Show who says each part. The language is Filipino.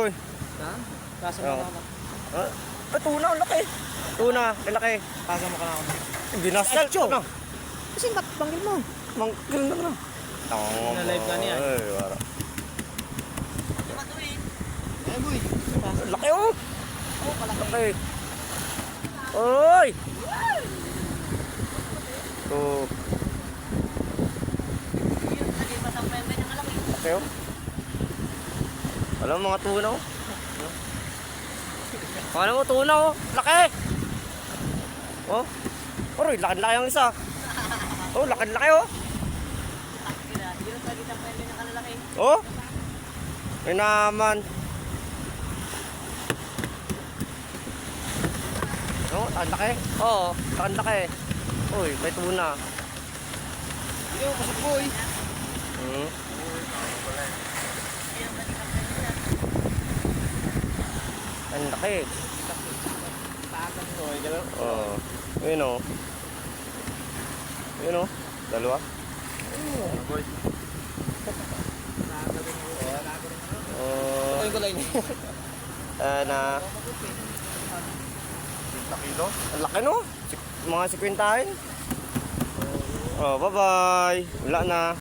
Speaker 1: boy.
Speaker 2: Ha? Kasama
Speaker 1: Oo.
Speaker 2: ka na.
Speaker 1: Tuna, ang laki. Tuna, ang laki.
Speaker 2: Kasama ka na ako.
Speaker 1: Binasal. Tuna.
Speaker 2: Kasi banggil mo.
Speaker 1: Mangkil na na.
Speaker 2: Na-live ka niya.
Speaker 1: Ay, wala.
Speaker 2: Eh, boy.
Speaker 1: Ang laki oh. Laki. Oy! Oh. Laki oh. Alam mo mga tuna oh. Alam mo tuna oh. Laki! Oh. Aroy, laki-laki ang isa. Oh, laki-laki oh. Oh. May naman. Oh, ang laki. Oo, ang laki. Uy, may tuna.
Speaker 2: Hindi ako pasok, boy.
Speaker 1: Hmm. Ang laki. Oo. Yun o. Yun o. Dalawa. Oh.
Speaker 2: Ay, kulay niya.
Speaker 1: Na.
Speaker 2: 50 kilo?
Speaker 1: Ang laki no? Mga 50. Oh, bye-bye. Wala na.